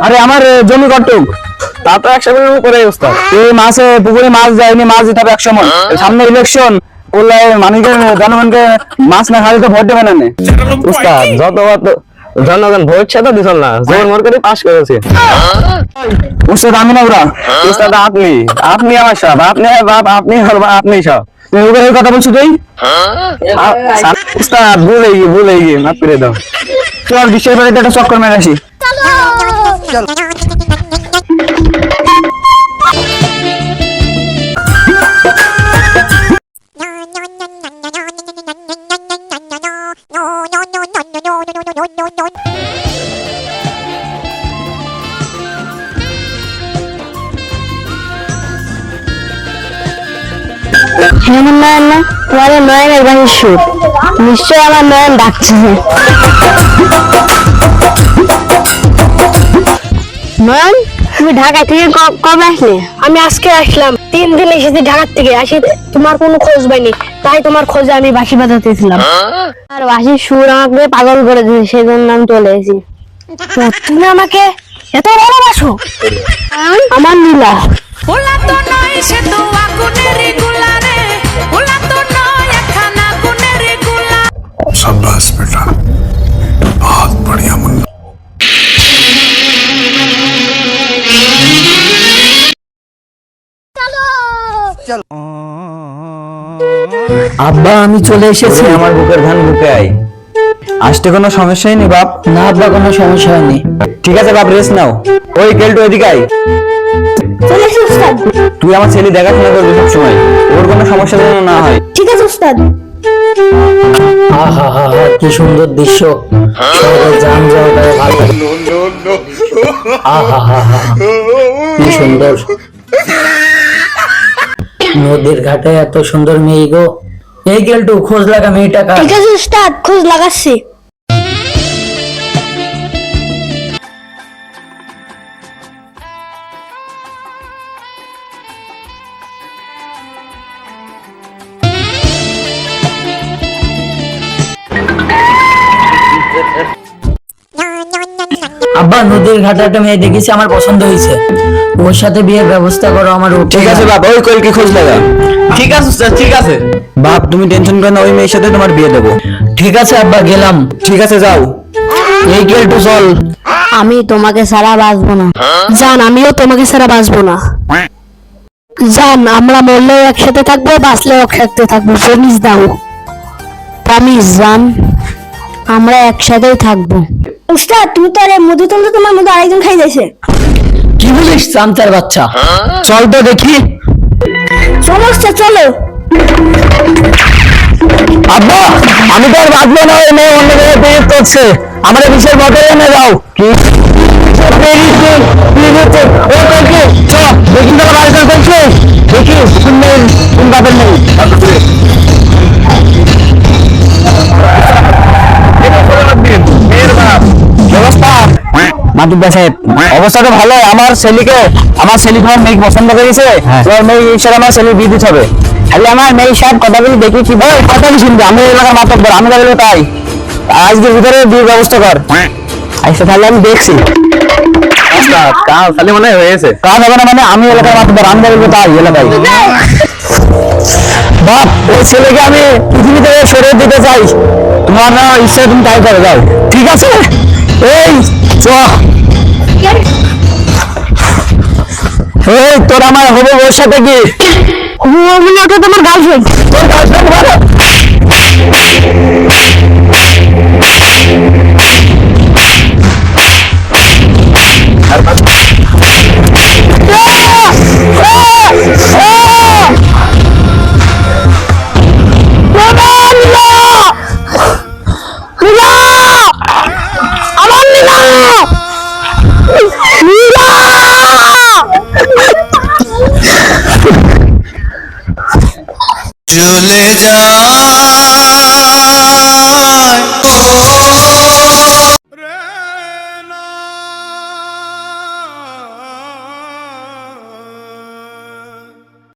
আরে আমার জমি কটুক। তা তো 100 মনের উপরে ওস্তাদ। এই মাসে পুকুরে মাছ যায়নি, মাছ দিতে হবে 100 মন। সামনে ইলেকশন, বললে মানুষকে জনগণকে মাছ না খাওয়ালে তো ভোট দেবে না। ওস্তাদ যত জনগণ ভোট সেটা দিছিল না, জোর মোর করে পাস করেছে। উস্তাদ আমি না ওরা। ওস্তাদ আপনি আমার সব, আপনি বাপ, আপনি সব। তুই ওকে এই কথা বলছিস তুই? উস্তাদ ভুলে গিয়ে মাফ করে দাও। তোর বিশ্বের বাড়িতে একটা চক্কর মেরে আসি। নয়ন না, তোমার নয়নের বাড়ির সুর নিশ্চয় আমার নয়ন ডাকছে। নয়ন, তুমি ঢাকা থেকে কবে আসলে? আমি আজকে আসলাম, 3 দিন এসেছি ঢাকা থেকে। আসি তোমার কোনো খোঁজ পাইনি, তাই তোমার খোঁজে আমি বাঁশি বাজাতেছিলাম। আর বাঁশির সুর আমাকে পাগল করে দিয়েছে, সেই জন্য আমি চলে এসেছি। তুমি আমাকে এত ভালোবাসো? আমার নীলা ওলা তো নয় সে তো আগুনের গোলা রে, ওলা তো নয় একখানা আগুনের গোলা। शाबाश बेटा, बहुत बढ़िया मुन्ना। আব্বা আমি চলে এসেছি। আমার বুকের ধান বুকে আই। আসতে কোনো সমস্যাই নেই বাপ। না আব্বা, কোনো সমস্যা হয়নি। ঠিক আছে বাপ, রেস্ট নাও। ওই কেলটু এদিকে আই। চলে এসেছি উস্তাদ। তুই আমার ছেলে দেখাশোনা করবি সব সময়, ওর কোনো সমস্যা যেন না হয়। ঠিক আছে উস্তাদ। আহা হা হা, কি সুন্দর দৃশ্য। শহরে যান জলবায়ু ভালো। আহা হা হা, কি সুন্দর। নদীর ঘাটে এত সুন্দর মেয়ে গো। এই গেলটু খোঁজ লাগা মেয়েটা কার? ঠিক আছে উস্তাদ, খোঁজ লাগাচ্ছি। আব্বা নদীর ঘাটে একটা মেয়ে দেখেছি, আমার পছন্দ হয়েছে। ওর সাথে বিয়ের ব্যবস্থা করো আমার। ঠিক আছে বাপ, ওই কলকে খোঁজ লাগা। ঠিক আছে উস্তাদ, ঠিক আছে বাপ, তুমি টেনশন করো না, ওই মেয়ের সাথে তোমার বিয়ে দেবো। ঠিক আছে আব্বা, গেলাম। ঠিক আছে যাও। এই গেলটু চল। আমি তোমাকে ছাড়া বাঁচবো না জান, আমিও তোমাকে ছাড়া বাঁচবো না জান। আমরা মরলেও একসাথে থাকবো, বাঁচলেও একসাথে থাকবো। প্রমিস দাও। প্রমিস জান, আমরা একসাথেই থাকবো। উস্তাদ তুমি তো আরে মধু, তুমি তো তোমার মধু আরেকজন খাই যাইছে। কি বলিস চামচার বাচ্চা? চল তো দেখি। চলো উস্তাদ, চলো। আব্বা আমি তো আর বাঁচবো না, ওই মেয়ে অন্য জায়গায় প্রেরিত করছে। আমার বিশের বদলে এনে দাও। কি দেখি তোর বাড়িতে করছে, দেখি কোন বাপের নেই। মাতুব্বা সাহেব, অবস্থা তো ভালো। আমার ছেলেকে মেয়ে পছন্দ করেছে। তোমার মেয়ে হিসেবে আমার ছেলে বিয়ে দিতে হবে। খালি আমার মেয়ে সব কথাগুলি দেখেছি। কথা কি শুনবে? আমি এলাকার মাতব্বর, আমি বলবো তাই। আজকের ভিতরে বিয়ের ব্যবস্থা কর। আচ্ছা তাহলে আমি দেখছি। কাল তাহলে মনে হয়েছে। কাজ হবে না মানে? আমি এলাকার মাতব্বর, আমি বলবো তাই এলাকায়। বাপ, ওই ছেলেকে আমি পৃথিবী থেকে সরিয়ে দিতে চাই। তোমার না ইচ্ছা, তুমি তাই করে যাও। ঠিক আছে, এই চ। এই তোর আমার হবে ওর সাথে কি? ওটা তোমার গার্লফ্রেন্ড। তোর গার্লফ্রেন্ড বলো। চলে যা